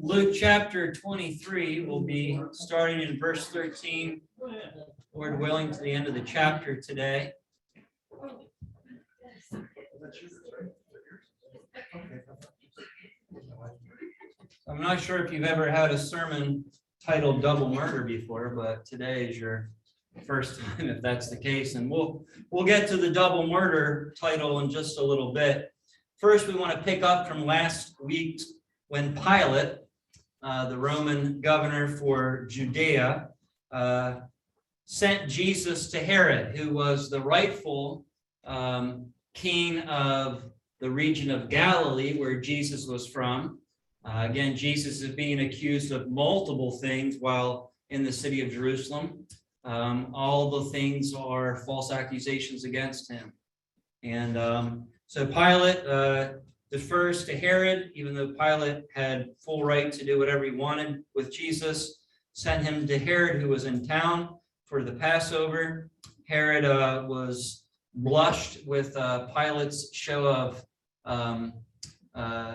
Luke chapter 23 will be starting in verse 13, Lord willing, to the end of the chapter today. I'm not sure if you've ever had a sermon titled Double Murder before, but today is your first time if that's the case. And we'll get to the double murder title in just a little bit. First, we want to pick up from last week when Pilate, the Roman governor for Judea, sent Jesus to Herod, who was the rightful king of the region of Galilee, where Jesus was from. Again, Jesus is being accused of multiple things while in the city of Jerusalem. All the things are false accusations against him. And so Pilate defers to Herod, even though Pilate had full right to do whatever he wanted with Jesus, sent him to Herod, who was in town for the Passover. Herod was blushed with Pilate's show of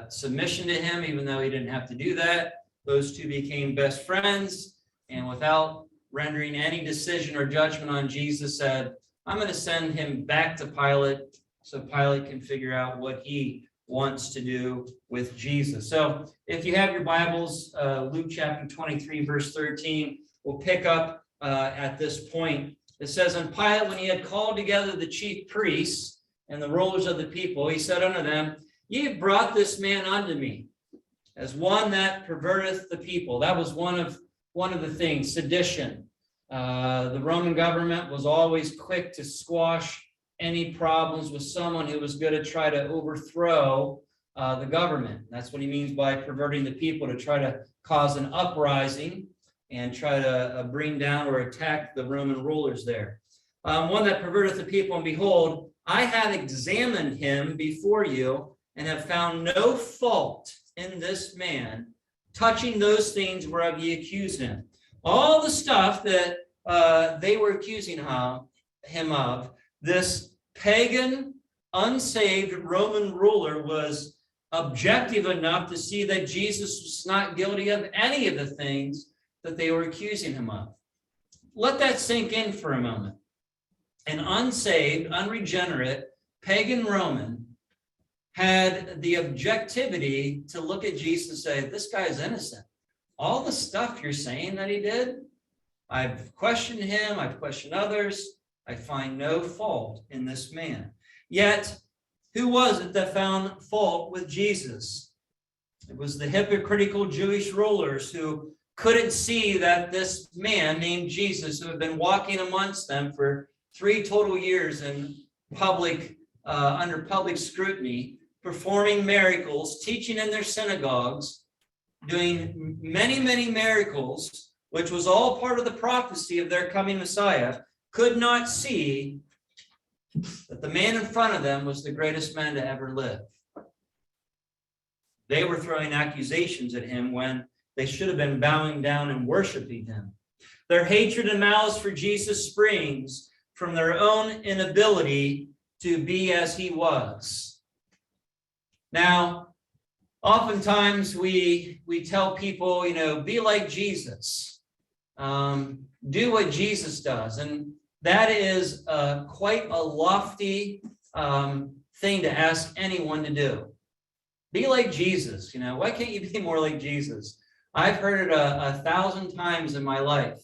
submission to him, even though he didn't have to do that. Those two became best friends, and without rendering any decision or judgment on Jesus, said, I'm going to send him back to Pilate so Pilate can figure out what he wants to do with Jesus. So if you have your Bibles, Luke chapter 23, verse 13, we'll pick up at this point. It says, And Pilate, when he had called together the chief priests and the rulers of the people, he said unto them, Ye have brought this man unto me, as one that perverteth the people. That was one of the things, sedition. The Roman government was always quick to squash any problems with someone who was going to try to overthrow the government. That's what he means by perverting the people, to try to cause an uprising and try to bring down or attack the Roman rulers there. One that perverteth the people, and behold, I have examined him before you, and have found no fault in this man, touching those things whereof ye accuse him. All the stuff that they were accusing him of, this pagan, unsaved Roman ruler was objective enough to see that Jesus was not guilty of any of the things that they were accusing him of. Let that sink in for a moment. An unsaved, unregenerate, pagan Roman had the objectivity to look at Jesus and say, this guy is innocent. All the stuff you're saying that he did, I've questioned him, I've questioned others, I find no fault in this man. Yet, who was it that found fault with Jesus? It was the hypocritical Jewish rulers who couldn't see that this man named Jesus, who had been walking amongst them for 3 total years in public, under public scrutiny, performing miracles, teaching in their synagogues, doing many, many miracles, which was all part of the prophecy of their coming Messiah, could not see that the man in front of them was the greatest man to ever live. They were throwing accusations at him when they should have been bowing down and worshiping him. Their hatred and malice for Jesus springs from their own inability to be as he was. Now, oftentimes we tell people, be like Jesus. Do what Jesus does. And that is quite a lofty thing to ask anyone to do. Be like Jesus. Why can't you be more like Jesus? I've heard it 1,000 times in my life.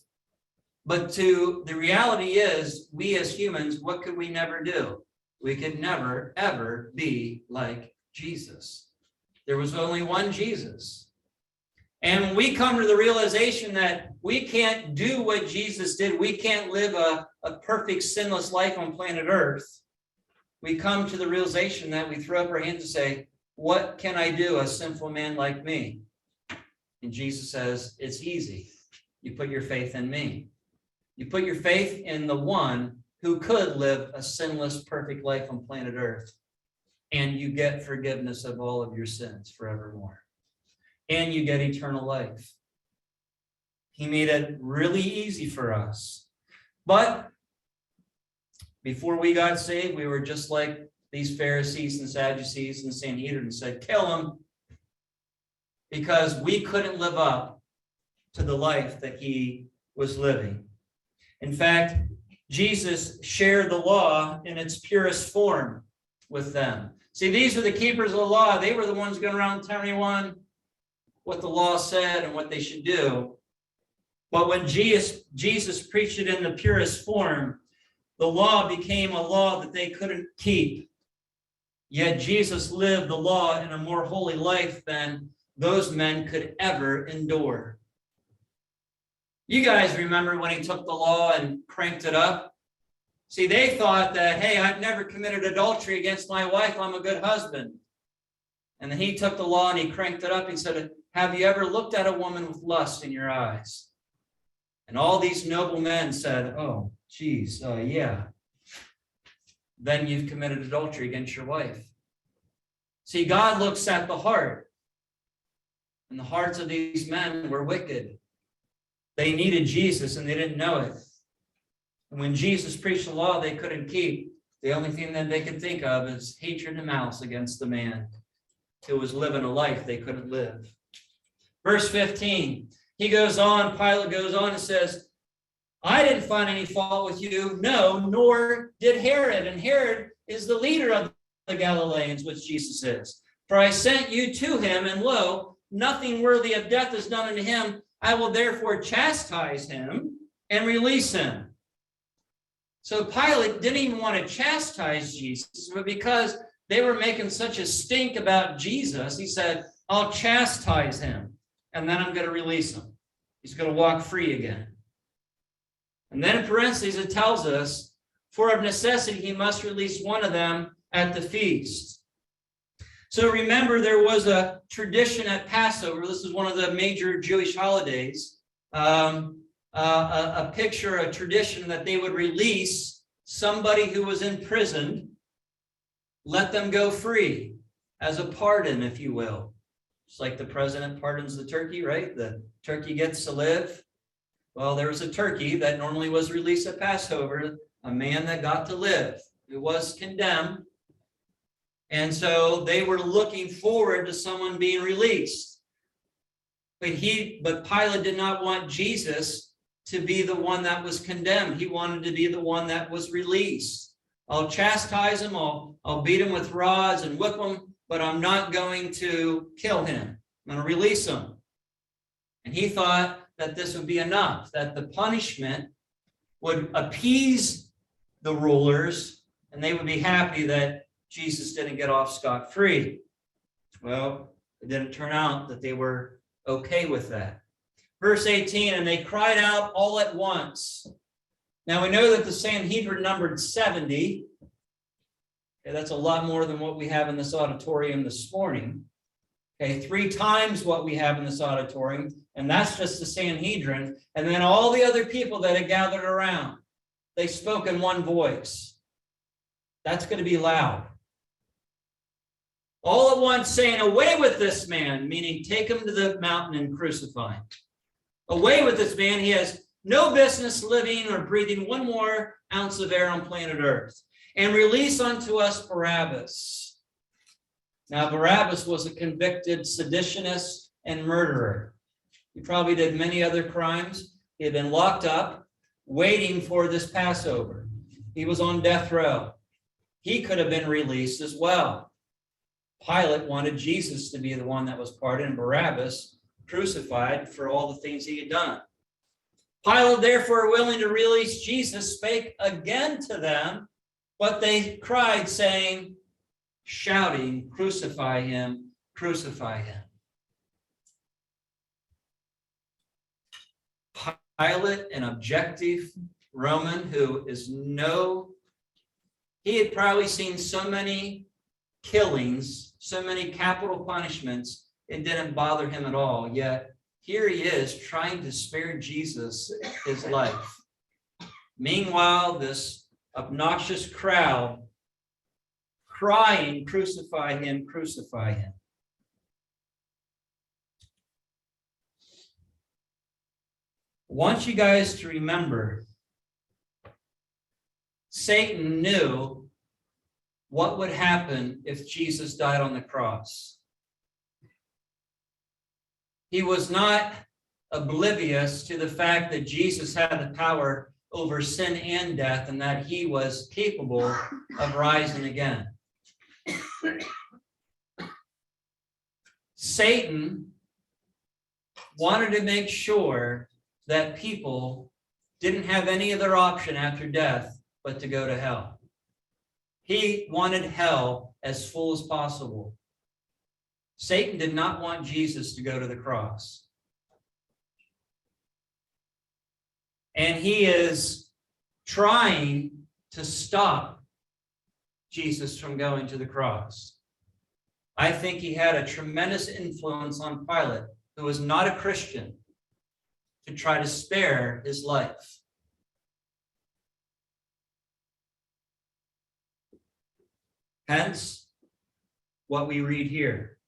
But the reality is, we as humans, what could we never do? We could never, ever be like Jesus. There was only one Jesus. And when we come to the realization that we can't do what Jesus did, we can't live a perfect, sinless life on planet Earth, we come to the realization that we throw up our hands and say, what can I do, a sinful man like me? And Jesus says, it's easy. You put your faith in me. You put your faith in the one who could live a sinless, perfect life on planet Earth, and you get forgiveness of all of your sins forevermore. And you get eternal life. He made it really easy for us. But before we got saved, we were just like these Pharisees and Sadducees and Sanhedrin said, kill him. because we couldn't live up to the life that he was living. In fact, Jesus shared the law in its purest form with them. See, these are the keepers of the law. They were the ones going around telling everyone what the law said and what they should do. But when Jesus preached it in the purest form, the law became a law that they couldn't keep. Yet Jesus lived the law in a more holy life than those men could ever endure. You guys remember when he took the law and cranked it up? See, they thought that, hey, I've never committed adultery against my wife. I'm a good husband. And then he took the law and he cranked it up. He said, have you ever looked at a woman with lust in your eyes? And all these noble men said, oh, geez, yeah. Then you've committed adultery against your wife. See, God looks at the heart. And the hearts of these men were wicked. They needed Jesus and they didn't know it. And when Jesus preached the law they couldn't keep, the only thing that they could think of is hatred and malice against the man who was living a life they couldn't live. Verse 15, Pilate goes on and says, I didn't find any fault with you, no, nor did Herod. And Herod is the leader of the Galileans, which Jesus is. For I sent you to him, and lo, nothing worthy of death is done unto him. I will therefore chastise him and release him. So Pilate didn't even want to chastise Jesus, but because they were making such a stink about Jesus, he said, I'll chastise him, and then I'm going to release him. He's going to walk free again. And then in parentheses, it tells us, for of necessity, he must release one of them at the feast. So remember, there was a tradition at Passover. This is one of the major Jewish holidays. A picture, a tradition that they would release somebody who was imprisoned, let them go free as a pardon, if you will. It's like the president pardons the turkey, right? The turkey gets to live. Well, there was a turkey that normally was released at Passover, a man that got to live, who was condemned. And so they were looking forward to someone being released. But Pilate did not want Jesus to be the one that was condemned. He wanted to be the one that was released. I'll chastise him, I'll beat him with rods and whip him, but I'm not going to kill him. I'm going to release him. And he thought that this would be enough, that the punishment would appease the rulers, and they would be happy that Jesus didn't get off scot-free. Well, it didn't turn out that they were okay with that. Verse 18, and they cried out all at once. Now we know that the Sanhedrin numbered 70. Okay, that's a lot more than what we have in this auditorium this morning. Okay, 3 times what we have in this auditorium, and that's just the Sanhedrin. And then all the other people that had gathered around, they spoke in one voice. That's going to be loud. All at once saying, away with this man, meaning take him to the mountain and crucify him. Away with this man. He has no business living or breathing one more ounce of air on planet Earth. And release unto us Barabbas. Now, Barabbas was a convicted seditionist and murderer. He probably did many other crimes. He had been locked up, waiting for this Passover. He was on death row. He could have been released as well. Pilate wanted Jesus to be the one that was pardoned, and Barabbas crucified for all the things he had done. Pilate, therefore, willing to release Jesus, spake again to them, but they cried, saying, shouting, crucify him, crucify him. Pilate, an objective Roman who he had probably seen so many killings, so many capital punishments, it didn't bother him at all. Yet here he is trying to spare Jesus his life. Meanwhile, this obnoxious crowd crying, crucify him, crucify him. I want you guys to remember, Satan knew what would happen if Jesus died on the cross. He was not oblivious to the fact that Jesus had the power over sin and death, and that he was capable of rising again. Satan wanted to make sure that people didn't have any other option after death but to go to hell. He wanted hell as full as possible. Satan did not want Jesus to go to the cross. And he is trying to stop Jesus from going to the cross. I think he had a tremendous influence on Pilate, who was not a Christian, to try to spare his life. Hence, what we read here.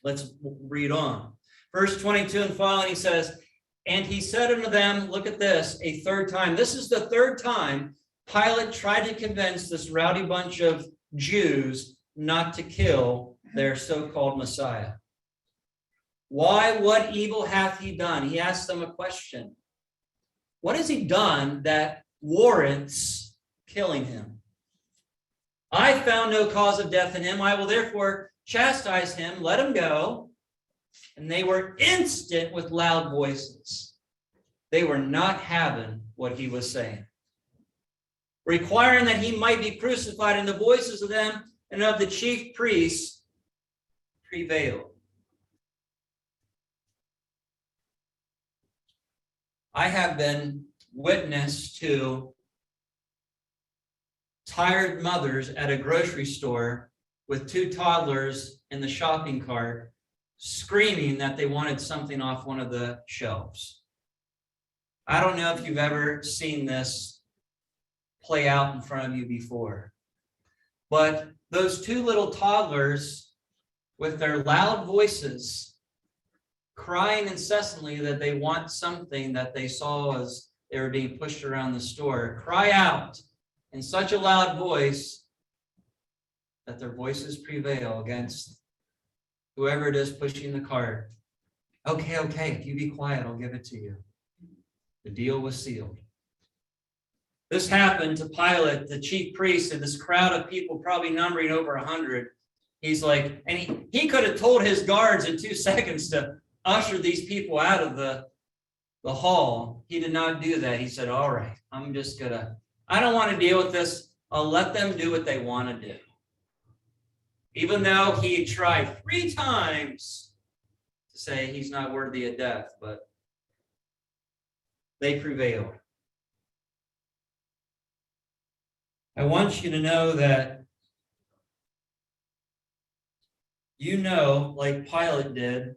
Let's read on. Verse 22 and following, he says, and he said unto them, look at this, a third time. This is the third time Pilate tried to convince this rowdy bunch of Jews not to kill their so-called Messiah. Why? What evil hath he done? He asked them a question. What has he done that warrants killing him? I found no cause of death in him. I will therefore chastise him, let him go. And they were instant with loud voices. They were not having what he was saying, requiring that he might be crucified, and the voices of them and of the chief priests prevailed. I have been witness to tired mothers at a grocery store with two toddlers in the shopping cart screaming that they wanted something off one of the shelves. I don't know if you've ever seen this play out in front of you before, but those two little toddlers with their loud voices crying incessantly that they want something that they saw as they were being pushed around the store, cry out in such a loud voice that their voices prevail against whoever it is pushing the cart. Okay, if you be quiet, I'll give it to you. The deal was sealed. This happened to Pilate, the chief priest, and this crowd of people, probably numbering over 100. He's like, and he could have told his guards in 2 seconds to usher these people out of the hall. He did not do that. He said, all right, I don't want to deal with this. I'll let them do what they want to do. Even though he tried 3 times to say he's not worthy of death, but they prevailed. I want you to know that like Pilate did,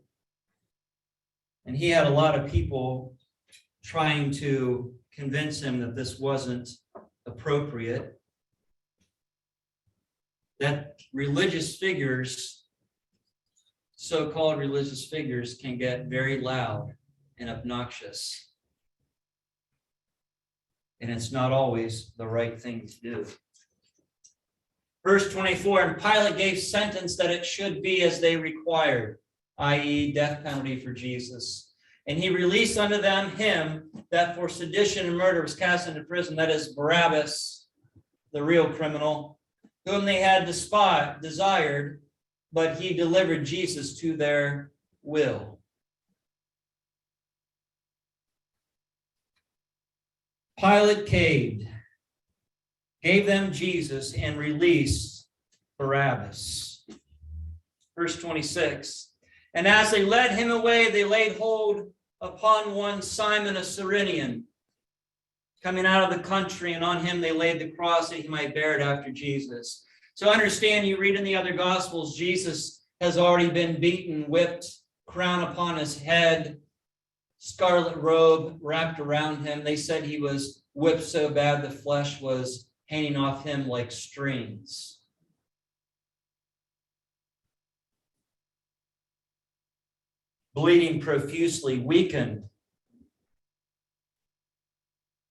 and he had a lot of people trying to convince him that this wasn't appropriate, that religious figures, so-called religious figures, can get very loud and obnoxious. And it's not always the right thing to do. Verse 24, and Pilate gave sentence that it should be as they required, i.e., death penalty for Jesus. And he released unto them him that for sedition and murder was cast into prison, that is Barabbas, the real criminal, whom they had desired, but he delivered Jesus to their will. Pilate caved, gave them Jesus, and released Barabbas. Verse 26, and as they led him away, they laid hold upon one Simon, a Cyrenian, coming out of the country, and on him they laid the cross that he might bear it after Jesus. So understand, you read in the other Gospels, Jesus has already been beaten, whipped, crown upon his head, scarlet robe wrapped around him. They said he was whipped so bad the flesh was hanging off him like strings. Bleeding profusely, weakened.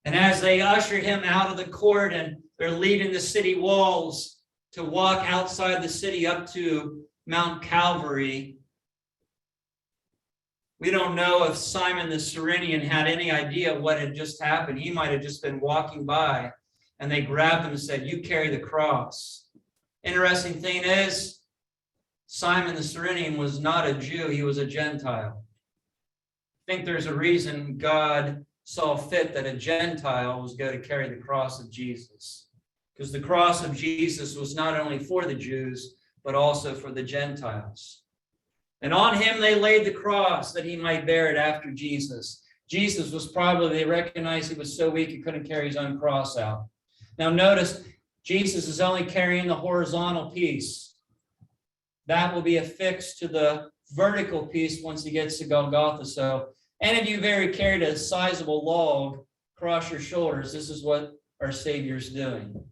And as they ushered him out of the court and they're leaving the city walls to walk outside the city up to Mount Calvary, We don't know if Simon the Cyrenian had any idea what had just happened. He might have just been walking by and they grabbed him and said, "You carry the cross." Interesting thing is, Simon the Cyrenian was not a Jew, he was a Gentile. I think there's a reason God saw fit that a Gentile was going to carry the cross of Jesus. Because the cross of Jesus was not only for the Jews, but also for the Gentiles. And on him they laid the cross that he might bear it after Jesus. Jesus was probably, they recognized he was so weak he couldn't carry his own cross out. Now notice, Jesus is only carrying the horizontal piece. That will be affixed to the vertical piece once he gets to Golgotha. So any of you have ever carried a sizable log across your shoulders, this is what our Savior's doing.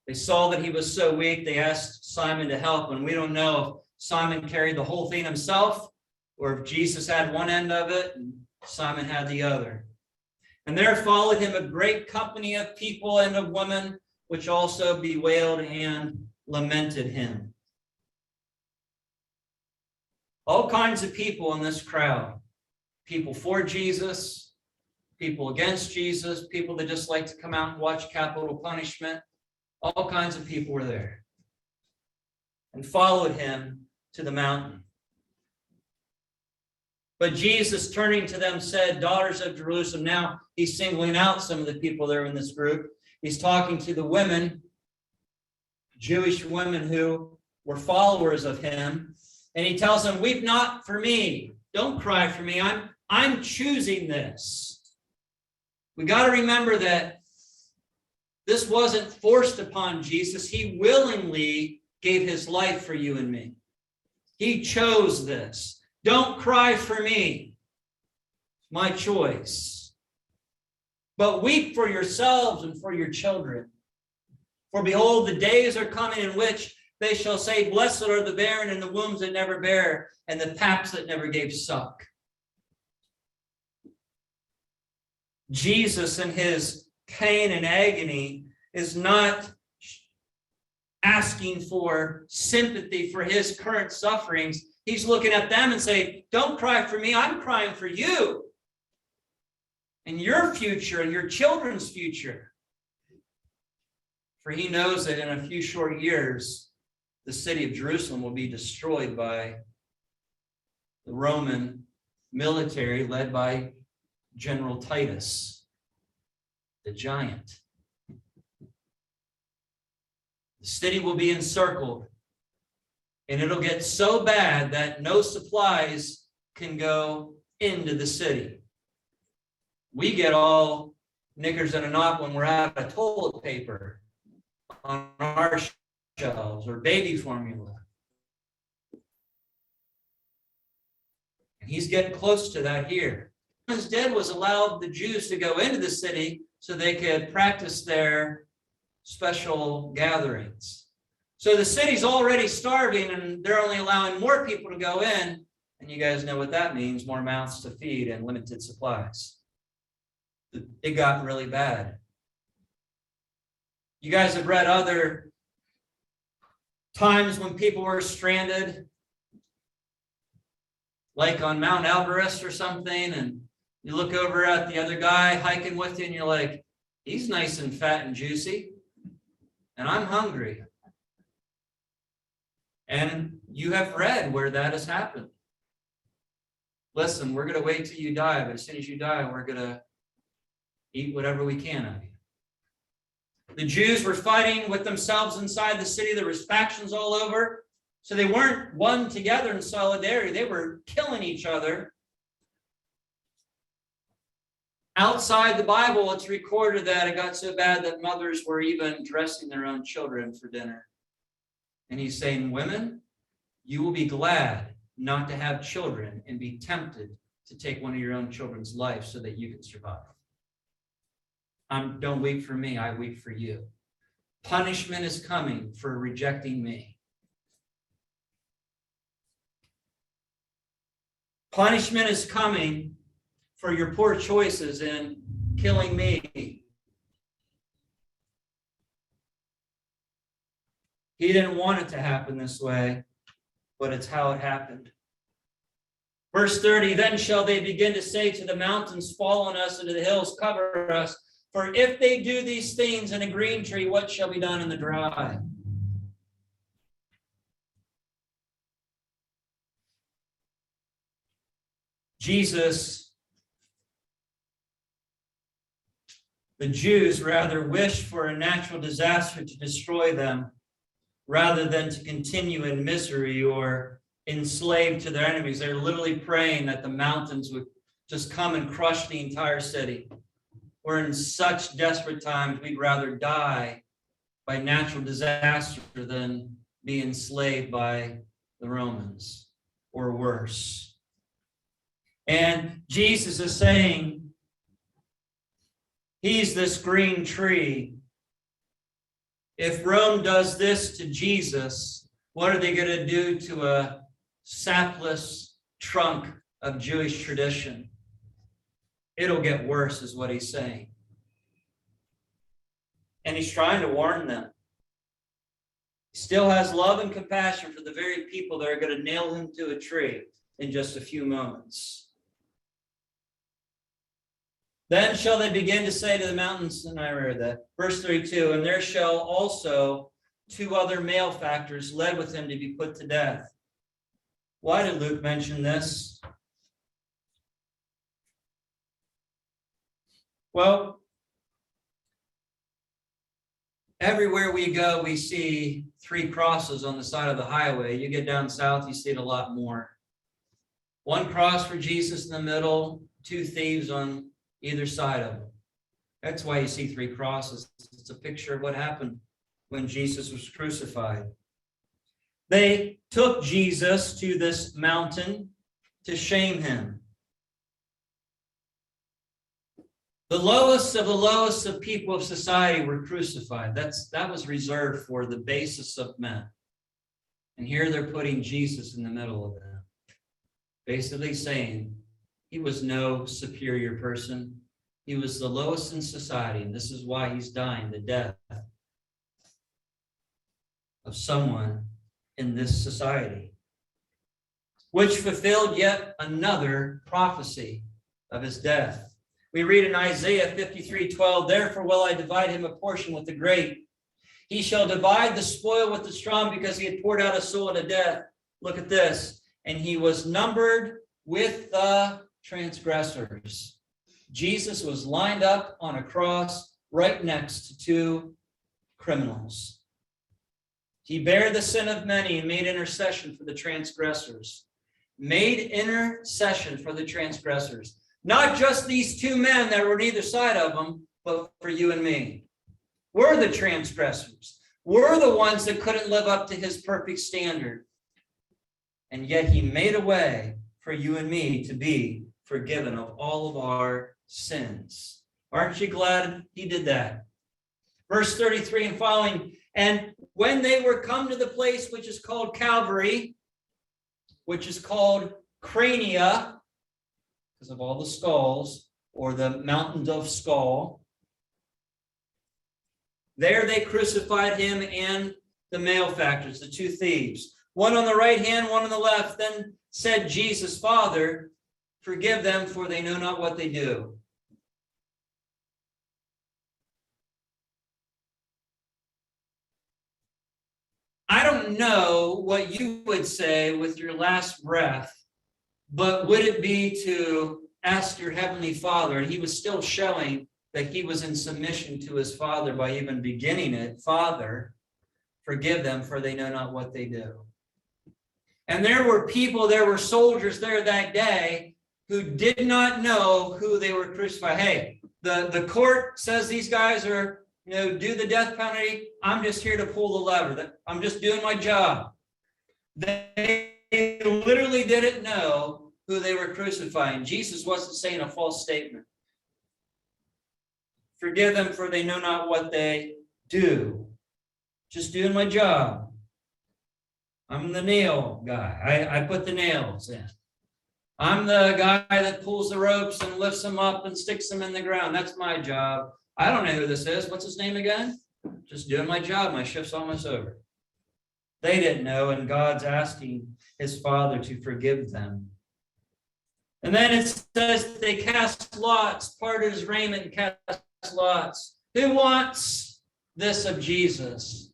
They saw that he was so weak, they asked Simon to help, and we don't know if Simon carried the whole thing himself or if Jesus had one end of it and Simon had the other. And there followed him a great company of people and of women, which also bewailed and lamented him. All kinds of people in this crowd. People for Jesus, people against Jesus, people that just like to come out and watch capital punishment. All kinds of people were there and followed him to the mountain. But Jesus, turning to them, said, "Daughters of Jerusalem." Now he's singling out some of the people there in this group. He's talking to the women, Jewish women who were followers of him. And he tells them, "Weep not for me. Don't cry for me. I'm choosing this." We got to remember that this wasn't forced upon Jesus. He willingly gave his life for you and me. He chose this. Don't cry for me. My choice. But weep for yourselves and for your children. For behold, the days are coming in which they shall say, "Blessed are the barren and the wombs that never bear, and the paps that never gave suck." Jesus in his pain and agony is not asking for sympathy for his current sufferings. He's looking at them and saying, "Don't cry for me, I'm crying for you and your future and your children's future." For he knows that in a few short years, the city of Jerusalem will be destroyed by the Roman military led by General Titus, the giant. The city will be encircled, and it'll get so bad that no supplies can go into the city. We get all knickers and a knot when we're out of toilet paper on our shelves or baby formula. And he's getting close to that here. Instead was allowed the Jews to go into the city so they could practice their special gatherings. So the city's already starving and they're only allowing more people to go in. And you guys know what that means, more mouths to feed and limited supplies. It got really bad. You guys have read other times when people were stranded, like on Mount Everest or something, and you look over at the other guy hiking with you and you're like, "He's nice and fat and juicy, and I'm hungry." And you have read where that has happened. Listen, we're going to wait till you die, but as soon as you die, we're going to eat whatever we can of you. The Jews were fighting with themselves inside the city. There was factions all over. So they weren't one together in solidarity. They were killing each other. Outside the Bible, it's recorded that it got so bad that mothers were even dressing their own children for dinner. And he's saying, "Women, you will be glad not to have children and be tempted to take one of your own children's life so that you can survive. Don't weep for me, I weep for you. Punishment is coming for rejecting me. Punishment is coming for your poor choices in killing me." He didn't want it to happen this way, but it's how it happened. Verse 30, then shall they begin to say to the mountains, fall on us, and to the hills, cover us. For if they do these things in a green tree, what shall be done in the dry? Jesus, the Jews rather wished for a natural disaster to destroy them rather than to continue in misery or enslaved to their enemies. They're literally praying that the mountains would just come and crush the entire city. We're in such desperate times, we'd rather die by natural disaster than be enslaved by the Romans, or worse. And Jesus is saying, he's this green tree. If Rome does this to Jesus, what are they going to do to a sapless trunk of Jewish tradition? It'll get worse, is what he's saying. And he's trying to warn them. He still has love and compassion for the very people that are going to nail him to a tree in just a few moments. Then shall they begin to say to the mountains, and I read that, verse 32, and there shall also 2 other malefactors led with him to be put to death. Why did Luke mention this? Well, everywhere we go, we see 3 crosses on the side of the highway. You get down south, you see it a lot more. 1 cross for Jesus in the middle, 2 thieves on either side of him. That's why you see 3 crosses. It's a picture of what happened when Jesus was crucified. They took Jesus to this mountain to shame him. The lowest of people of society were crucified. That was reserved for the basest of men. And here they're putting Jesus in the middle of them, basically saying he was no superior person. He was the lowest in society, and this is why he's dying the death of someone in this society, which fulfilled yet another prophecy of his death. We read in Isaiah 53:12, therefore will I divide him a portion with the great. He shall divide the spoil with the strong, because he had poured out his soul unto death. Look at this. And he was numbered with the transgressors. Jesus was lined up on a cross right next to 2 criminals. He bare the sin of many and made intercession for the transgressors. Made intercession for the transgressors. Not just these 2 men that were on either side of him, but for you and me. We're the transgressors. We're the ones that couldn't live up to his perfect standard. And yet he made a way for you and me to be forgiven of all of our sins. Aren't you glad he did that? Verse 33 and following, and when they were come to the place which is called Calvary, which is called Crania, because of all the skulls, or the mountain of skull, there they crucified him and the malefactors, the 2 thieves, one on the right hand, one on the left. Then said Jesus, Father, forgive them, for they know not what they do. I don't know what you would say with your last breath, but would it be to ask your heavenly Father, and he was still showing that he was in submission to his Father by even beginning it, Father, forgive them, for they know not what they do. And there were people, there were soldiers there that day who did not know who they were crucified. Hey, the court says these guys are, do the death penalty. I'm just here to pull the lever. I'm just doing my job. They literally didn't know who they were crucifying. Jesus wasn't saying a false statement. Forgive them, for they know not what they do. Just doing my job. I'm the nail guy. I put the nails in. I'm the guy that pulls the ropes and lifts them up and sticks them in the ground. That's my job. I don't know who this is. What's his name again? Just doing my job. My shift's almost over. They didn't know, and God's asking his Father to forgive them. And then it says they cast lots, parted his raiment and cast lots. Who wants this of Jesus?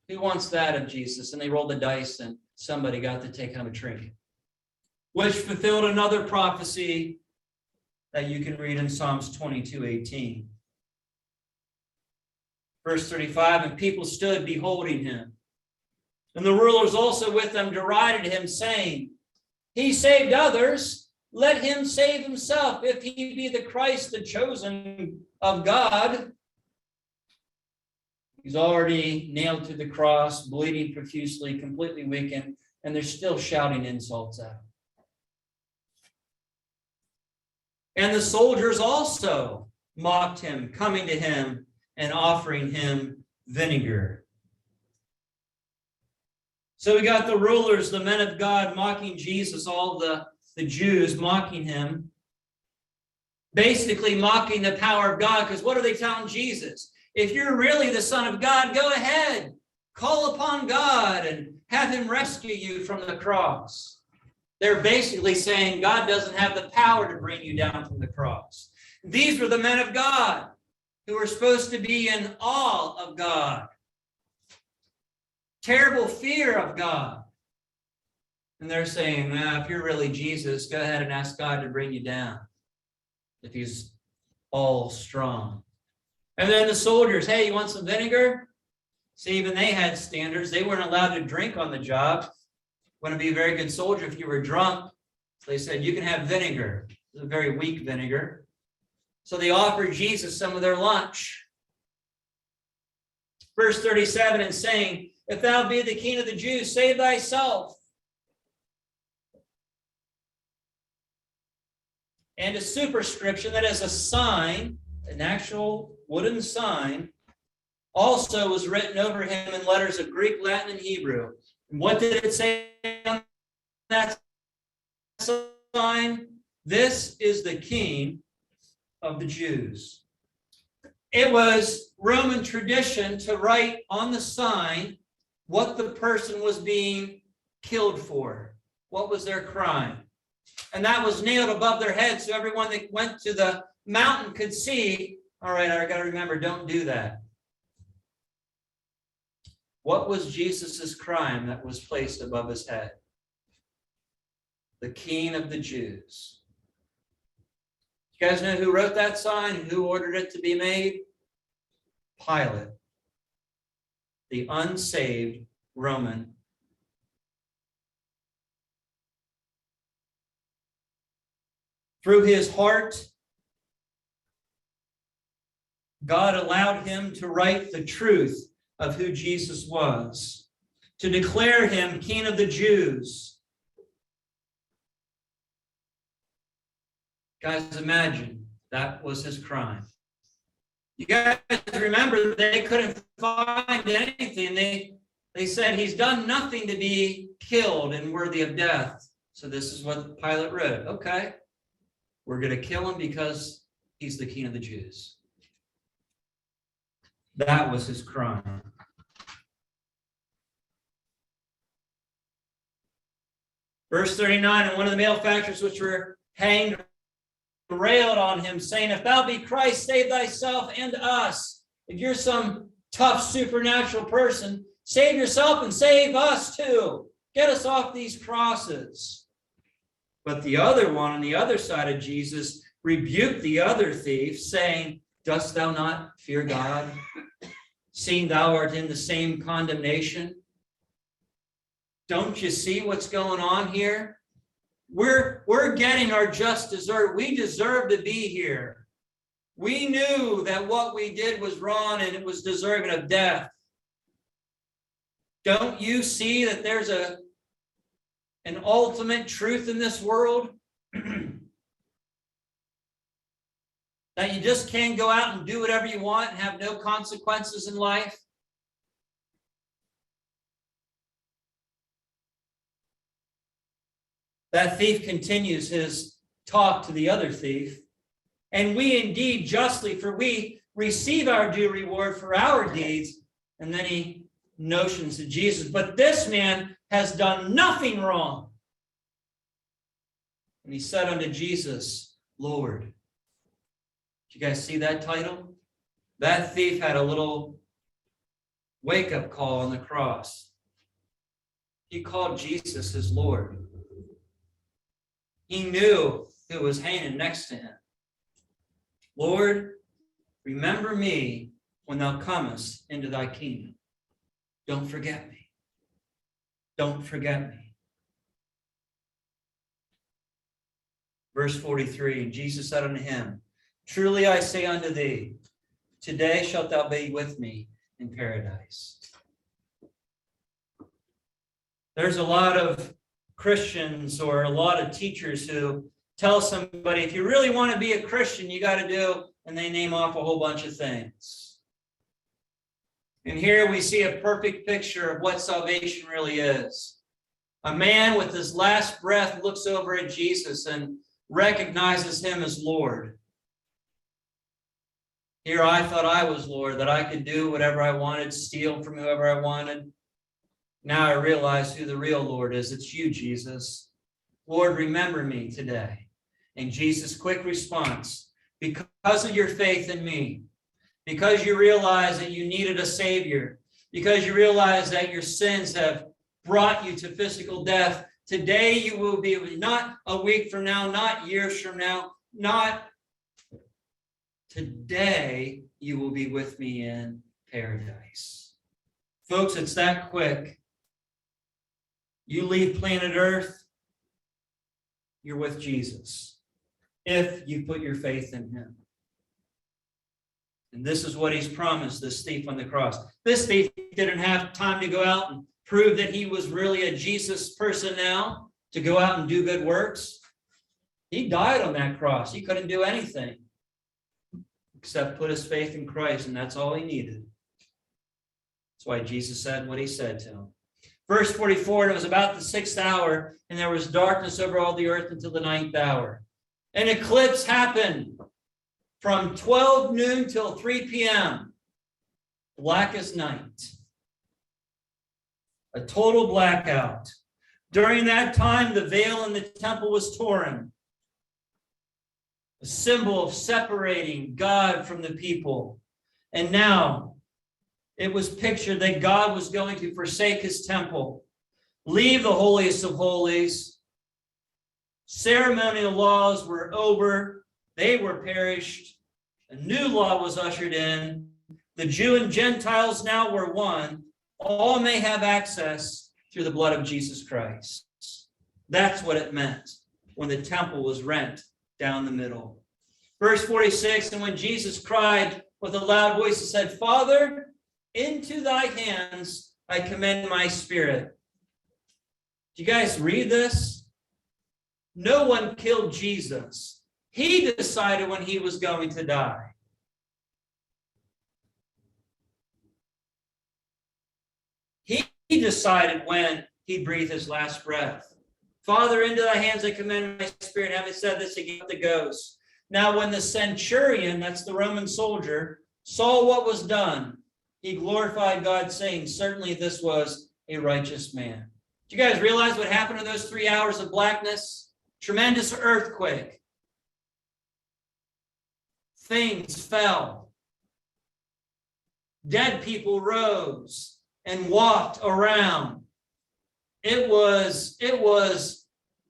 Who wants that of Jesus? And they rolled the dice and somebody got to take home a trinket, which fulfilled another prophecy that you can read in Psalms 22:18. Verse 35, and people stood beholding him. And the rulers also with them derided him, saying, he saved others, let him save himself, if he be the Christ, the chosen of God. He's already nailed to the cross, bleeding profusely, completely weakened, and they're still shouting insults at him. And the soldiers also mocked him, coming to him and offering him vinegar. So we got the rulers, the men of God, mocking Jesus, all the Jews mocking him, basically mocking the power of God, because what are they telling Jesus? If you're really the Son of God, go ahead, call upon God and have him rescue you from the cross. They're basically saying God doesn't have the power to bring you down from the cross. These were the men of God who were supposed to be in awe of God, terrible fear of God. And they're saying, if you're really Jesus, go ahead and ask God to bring you down, if he's all strong. And then the soldiers, hey, you want some vinegar? See, even they had standards. They weren't allowed to drink on the job. Wouldn't be a very good soldier if you were drunk. So they said, you can have vinegar. It was a very weak vinegar. So they offered Jesus some of their lunch. Verse 37, and saying, if thou be the king of the Jews, save thyself. And a superscription, that is a sign, an actual wooden sign, also was written over him in letters of Greek, Latin, and Hebrew. And what did it say on that sign? This is the King of the Jews. It was Roman tradition to write on the sign what the person was being killed for. What was their crime? And that was nailed above their head so everyone that went to the mountain could see, all right, I got to remember, don't do that. What was Jesus's crime that was placed above his head? The King of the Jews. You guys know who wrote that sign and who ordered it to be made? Pilate, the unsaved Roman. Through his heart, God allowed him to write the truth of who Jesus was, to declare him King of the Jews. Guys, imagine that was his crime. You guys remember they couldn't find anything. They said he's done nothing to be killed and worthy of death. So this is what Pilate wrote. Okay, we're going to kill him because he's the King of the Jews. That was his crime. Verse 39, and one of the malefactors which were hanged railed on him, saying, if thou be Christ, save thyself and us. If you're some tough supernatural person, save yourself and save us too. Get us off these crosses. But the other one on the other side of Jesus rebuked the other thief, saying, dost thou not fear God, seeing thou art in the same condemnation? Don't you see what's going on here? We're getting our just desert. We deserve to be here. We knew that what we did was wrong and it was deserving of death. Don't you see that there's an ultimate truth in this world? That you just can't go out and do whatever you want and have no consequences in life? That thief continues his talk to the other thief. And we indeed justly, for we receive our due reward for our deeds. And then he notions to Jesus, but this man has done nothing wrong. And he said unto Jesus, Lord. Did you guys see that title? That thief had a little wake-up call on the cross. He called Jesus his Lord. He knew who was hanging next to him. Lord, remember me when thou comest into thy kingdom. Don't forget me. Don't forget me. Verse 43, and Jesus said unto him, Truly I say unto thee, today shalt thou be with me in paradise. There's a lot of Christians or a lot of teachers who tell somebody, if you really want to be a Christian, you got to do, and they name off a whole bunch of things. And here we see a perfect picture of what salvation really is. A man with his last breath looks over at Jesus and recognizes him as Lord. Here I thought I was Lord, that I could do whatever I wanted, steal from whoever I wanted. Now I realize who the real Lord is. It's you, Jesus. Lord, remember me today. And Jesus' quick response, because of your faith in me, because you realize that you needed a Savior, because you realize that your sins have brought you to physical death, today you will be, not a week from now, not years from now, not today, you will be with me in paradise. Folks, it's that quick. You leave planet Earth, you're with Jesus, if you put your faith in him. And this is what he's promised this thief on the cross. This thief didn't have time to go out and prove that he was really a Jesus person now, to go out and do good works. He died on that cross. He couldn't do anything except put his faith in Christ, and that's all he needed. That's why Jesus said what he said to him. Verse 44, and it was about the 6th hour, and there was darkness over all the earth until the 9th hour. An eclipse happened from 12 noon till 3 p.m. Black as night. A total blackout. During that time, the veil in the temple was torn. A symbol of separating God from the people. And now, it was pictured that God was going to forsake his temple, leave the holiest of holies. Ceremonial laws were over. They were perished. A new law was ushered in. The Jew and Gentiles now were one. All may have access through the blood of Jesus Christ. That's what it meant when the temple was rent down the middle. Verse 46, and when Jesus cried with a loud voice, he said, Father, into thy hands I commend my spirit. Do you guys read this? No one killed Jesus. He decided when he was going to die. He decided when he breathed his last breath. Father, into thy hands I commend my spirit. Having said this, he gave up the ghost. Now when the centurion, that's the Roman soldier, saw what was done, he glorified God, saying, certainly this was a righteous man. Do you guys realize what happened in those 3 hours of blackness? Tremendous earthquake. Things fell. Dead people rose and walked around. It was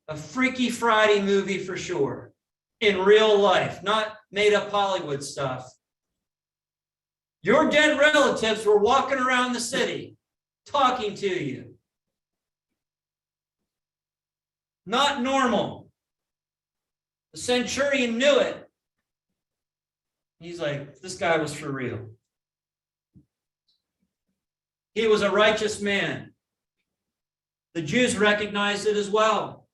a Freaky Friday movie for sure. In real life, not made up Hollywood stuff. Your dead relatives were walking around the city, talking to you. Not normal. The centurion knew it. He's like, this guy was for real. He was a righteous man. The Jews recognized it as well.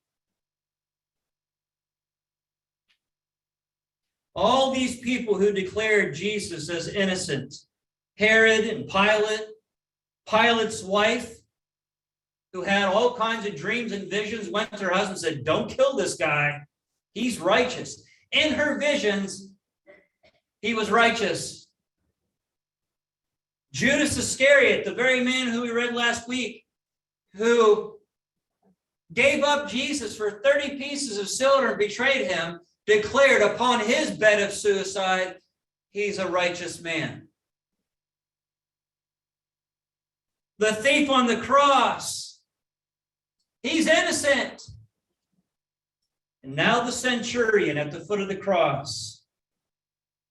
All these people who declared Jesus as innocent, Herod and Pilate, Pilate's wife, who had all kinds of dreams and visions, went to her husband and said, don't kill this guy. He's righteous. In her visions, he was righteous. Judas Iscariot, the very man who we read last week, who gave up Jesus for 30 pieces of silver and betrayed him, declared upon his bed of suicide, he's a righteous man. The thief on the cross, he's innocent. And now the centurion at the foot of the cross,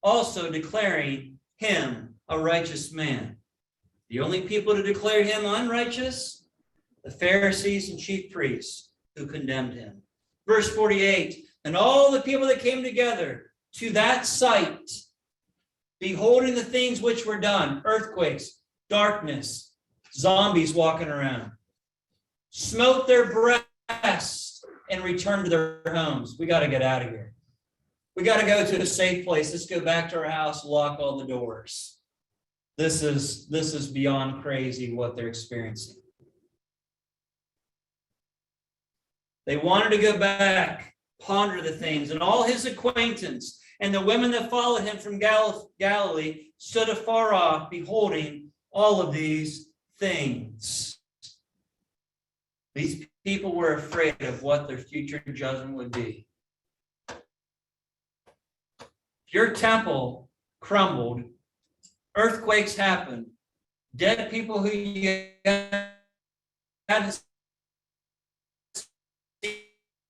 also declaring him a righteous man. The only people to declare him unrighteous, the Pharisees and chief priests who condemned him. Verse 48, and all the people that came together to that sight, beholding the things which were done, earthquakes, darkness, zombies walking around, smote their breasts and returned to their homes. We got to get out of here. We got to go to a safe place. Let's go back to our house, lock all the doors. This is beyond crazy what they're experiencing. They wanted to go back, ponder the things, and all his acquaintance and the women that followed him from Galilee stood afar off, beholding all of these things. These people were afraid of what their future judgment would be. Your temple crumbled, earthquakes happened, dead people who you hadn't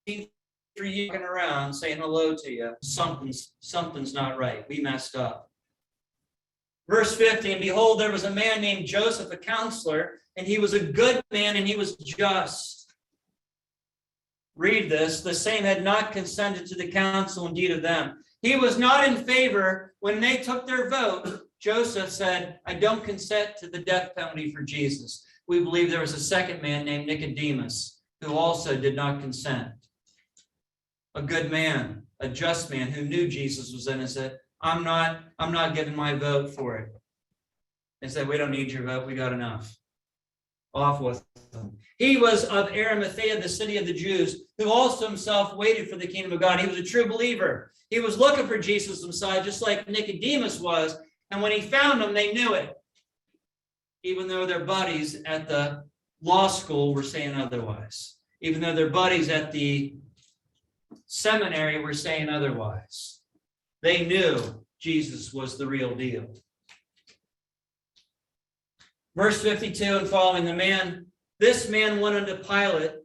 seen for you walking around saying hello to you. Something's not right. We messed up. Verse 50, and behold, there was a man named Joseph, a counselor, and he was a good man and he was just. Read this. The same had not consented to the counsel indeed of them. He was not in favor when they took their vote. Joseph said, I don't consent to the death penalty for Jesus. We believe there was a second man named Nicodemus who also did not consent. A good man, a just man who knew Jesus was innocent. I'm not giving my vote for it. They said, we don't need your vote. We got enough. Off with them. He was of Arimathea, the city of the Jews, who also himself waited for the kingdom of God. He was a true believer. He was looking for Jesus the Messiah, just like Nicodemus was. And when he found him, they knew it. Even though their buddies at the law school were saying otherwise. Even though their buddies at the seminary were saying otherwise. They knew Jesus was the real deal. Verse 52 and following, this man went unto Pilate,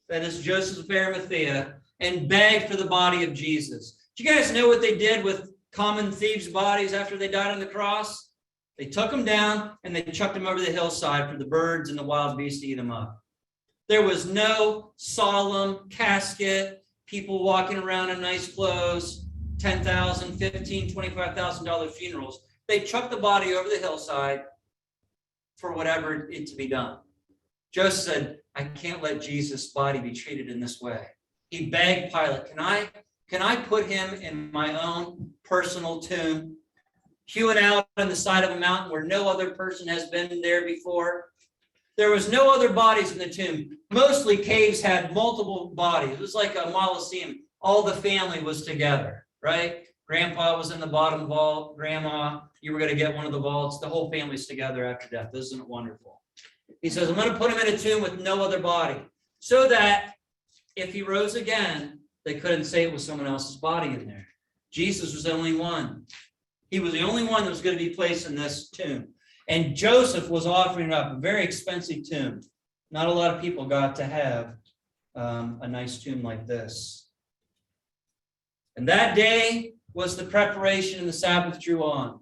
that is Joseph of Arimathea, and begged for the body of Jesus. Do you guys know what they did with common thieves' bodies after they died on the cross? They took them down and they chucked them over the hillside for the birds and the wild beasts to eat them up. There was no solemn casket, people walking around in nice clothes, $10,000, $15,000, $25,000 funerals. They chucked the body over the hillside for whatever it to be done. Joseph said, I can't let Jesus' body be treated in this way. He begged Pilate, can I put him in my own personal tomb, hewing out on the side of a mountain where no other person has been there before? There was no other bodies in the tomb. Mostly caves had multiple bodies. It was like a mausoleum. All the family was together, right? Grandpa was in the bottom vault. Grandma, you were going to get one of the vaults. The whole family's together after death. Isn't it wonderful? He says, I'm going to put him in a tomb with no other body, so that if he rose again, they couldn't say it was someone else's body in there. Jesus was the only one. He was the only one that was going to be placed in this tomb. And Joseph was offering up a very expensive tomb. Not a lot of people got to have a nice tomb like this. And that day was the preparation, and the Sabbath drew on.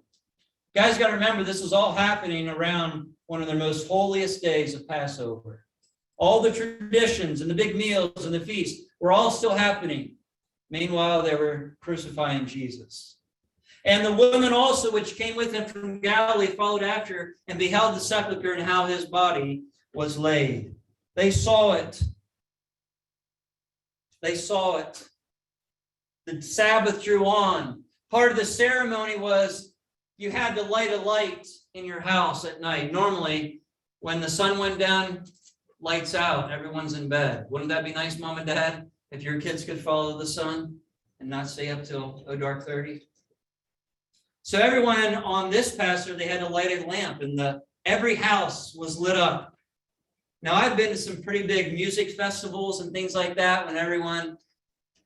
Guys, got to remember, this is all happening around one of their most holiest days of Passover. All the traditions and the big meals and the feasts were all still happening. Meanwhile, they were crucifying Jesus. And the women also, which came with him from Galilee, followed after and beheld the sepulchre and how his body was laid. They saw it. They saw it. The Sabbath drew on. Part of the ceremony was you had to light a light in your house at night. Normally, when the sun went down, lights out, everyone's in bed. Wouldn't that be nice, Mom and Dad, if your kids could follow the sun and not stay up till dark 30? So everyone on this Passover, they had to light a lamp, and every house was lit up. Now, I've been to some pretty big music festivals and things like that when everyone,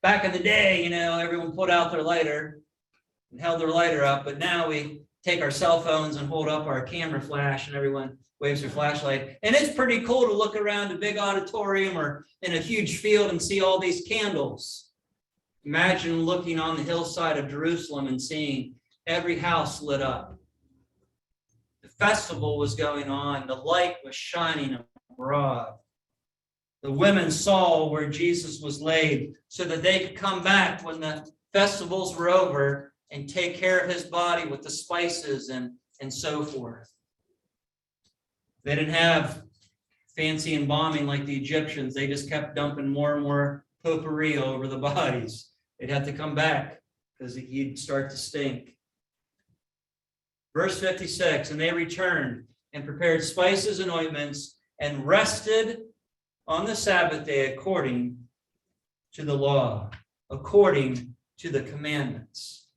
back in the day, everyone pulled out their lighter and held their lighter up. But now we take our cell phones and hold up our camera flash and everyone waves their flashlight. And it's pretty cool to look around a big auditorium or in a huge field and see all these candles. Imagine looking on the hillside of Jerusalem and seeing every house lit up. The festival was going on. The light was shining abroad. The women saw where Jesus was laid so that they could come back when the festivals were over and take care of his body with the spices and so forth. They didn't have fancy embalming like the Egyptians. They just kept dumping more and more potpourri over the bodies. They'd have to come back because he'd start to stink. Verse 56, and they returned and prepared spices and ointments and rested on the Sabbath day according to the law, according to the commandments.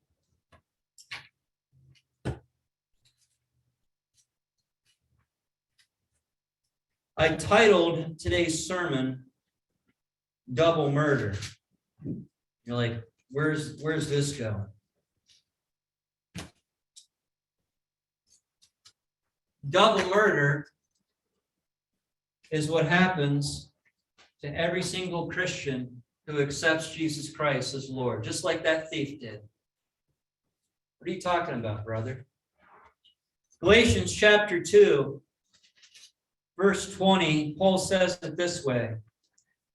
I titled today's sermon, Double Murder. You're like, where's this going? Double murder is what happens to every single Christian who accepts Jesus Christ as Lord, just like that thief did. What are you talking about, brother? Galatians chapter 2, verse 20, Paul says it this way,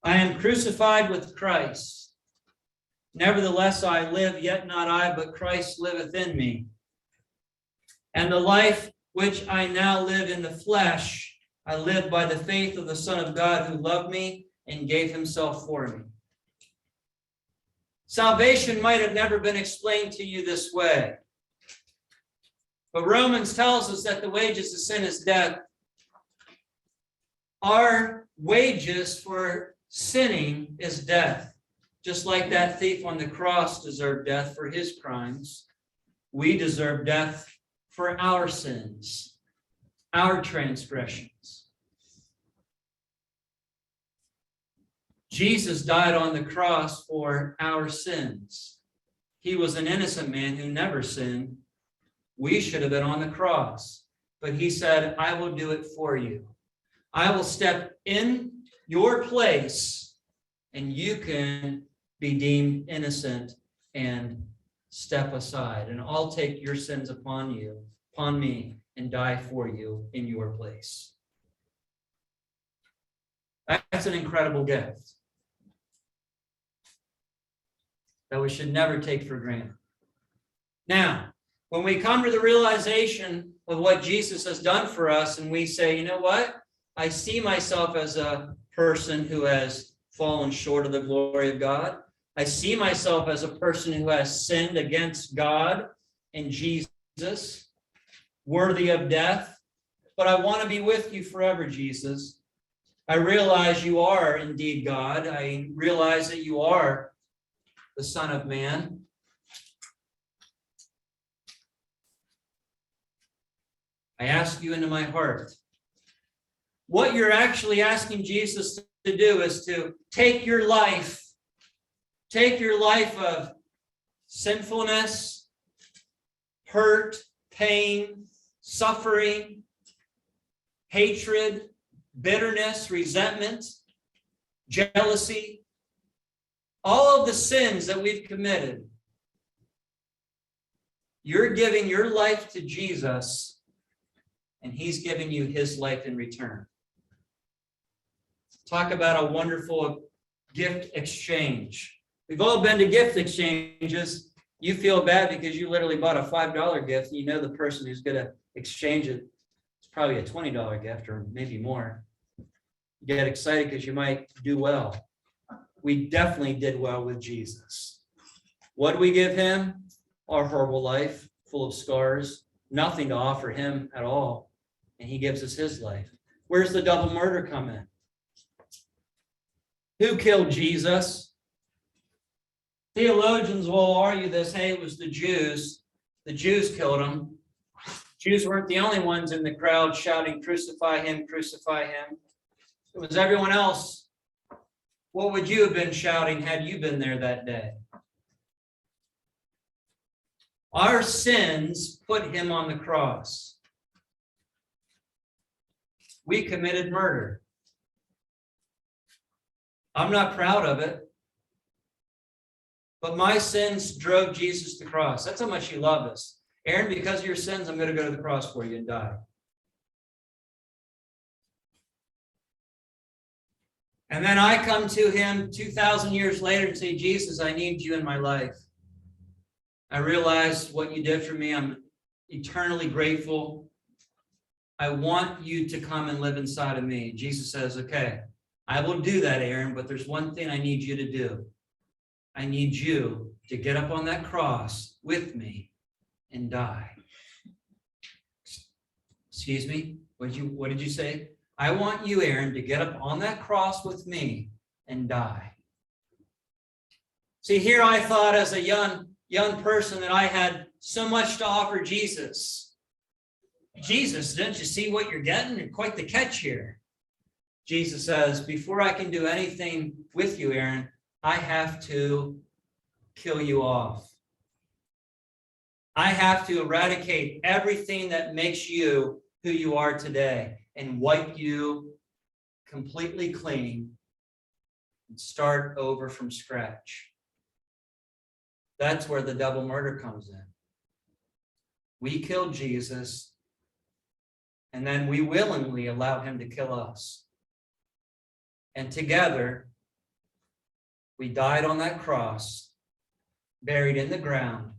I am crucified with Christ. Nevertheless, I live, yet not I, but Christ liveth in me. And the life which I now live in the flesh, I live by the faith of the Son of God who loved me and gave himself for me. Salvation might have never been explained to you this way. But Romans tells us that the wages of sin is death. Our wages for sinning is death. Just like that thief on the cross deserved death for his crimes, we deserve death for our sins, our transgressions. Jesus died on the cross for our sins. He was an innocent man who never sinned. We should have been on the cross, but he said, I will do it for you. I will step in your place and you can be deemed innocent and step aside. And I'll take your sins upon me, and die for you in your place. That's an incredible gift that we should never take for granted. Now, when we come to the realization of what Jesus has done for us and we say, you know what? I see myself as a person who has fallen short of the glory of God. I see myself as a person who has sinned against God and Jesus, worthy of death. But I want to be with you forever, Jesus. I realize you are indeed God. I realize that you are the Son of Man. I ask you into my heart. What you're actually asking Jesus to do is to take your life of sinfulness, hurt, pain, suffering, hatred, bitterness, resentment, jealousy, all of the sins that we've committed. You're giving your life to Jesus, and he's giving you his life in return. Talk about a wonderful gift exchange. We've all been to gift exchanges. You feel bad because you literally bought a $5 gift and you know the person who's going to exchange it. It's probably a $20 gift or maybe more. You get excited because you might do well. We definitely did well with Jesus. What do we give him? Our horrible life, full of scars, nothing to offer him at all. And he gives us his life. Where's the double murder come in? Who killed Jesus? Theologians will argue this, hey, it was the Jews. The Jews killed him. Jews weren't the only ones in the crowd shouting, crucify him, crucify him. It was everyone else. What would you have been shouting had you been there that day? Our sins put him on the cross. We committed murder. I'm not proud of it, but my sins drove Jesus to the cross. That's how much he loved us. Aaron, because of your sins, I'm going to go to the cross for you and die. And then I come to him 2,000 years later and say, Jesus, I need you in my life. I realize what you did for me. I'm eternally grateful. I want you to come and live inside of me. Jesus says, okay, I will do that, Aaron, but there's one thing I need you to do. I need you to get up on that cross with me and die. Excuse me? What did you say? I want you, Aaron, to get up on that cross with me and die. See, here I thought as a young person that I had so much to offer Jesus. Jesus, don't you see what you're getting? You're quite the catch here. Jesus says, before I can do anything with you, Aaron, I have to kill you off. I have to eradicate everything that makes you who you are today and wipe you completely clean and start over from scratch. That's where the double murder comes in. We killed Jesus, and then we willingly allow him to kill us. And together, we died on that cross, buried in the ground.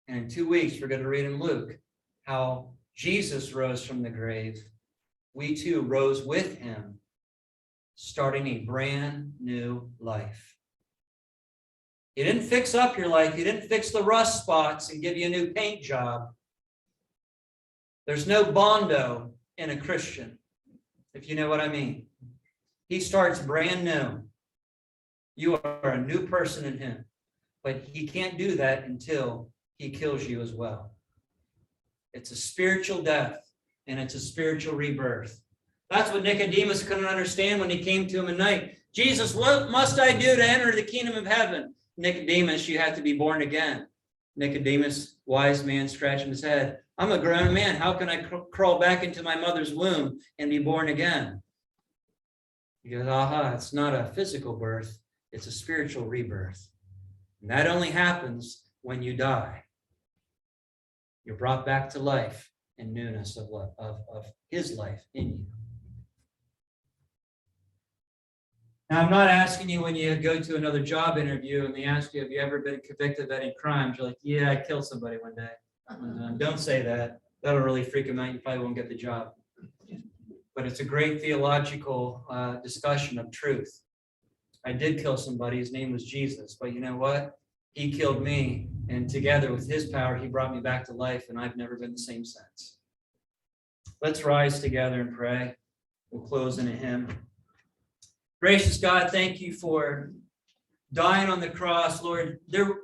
And in 2 weeks, we're going to read in Luke how Jesus rose from the grave. We too rose with him, starting a brand new life. He didn't fix up your life. He didn't fix the rust spots and give you a new paint job. There's no bondo in a Christian, if you know what I mean. He starts brand new. You are a new person in him. But he can't do that until he kills you as well. It's a spiritual death, and it's a spiritual rebirth. That's what Nicodemus couldn't understand when he came to him at night. Jesus, what must I do to enter the kingdom of heaven? Nicodemus, you have to be born again. Nicodemus, wise man, scratching his head. I'm a grown man. How can I crawl back into my mother's womb and be born again? He goes, aha, it's not a physical birth. It's a spiritual rebirth. And that only happens when you die. You're brought back to life and newness of his life in you. Now, I'm not asking you when you go to another job interview and they ask you, have you ever been convicted of any crimes? You're like, yeah, I killed somebody one day. Don't say that. That'll really freak them out. You probably won't get the job. But it's a great theological discussion of truth. I did kill somebody. His name was Jesus. But you know what? He killed me. And together with his power, he brought me back to life. And I've never been the same since. Let's rise together and pray. We'll close in a hymn. Gracious God, thank you for dying on the cross, Lord. There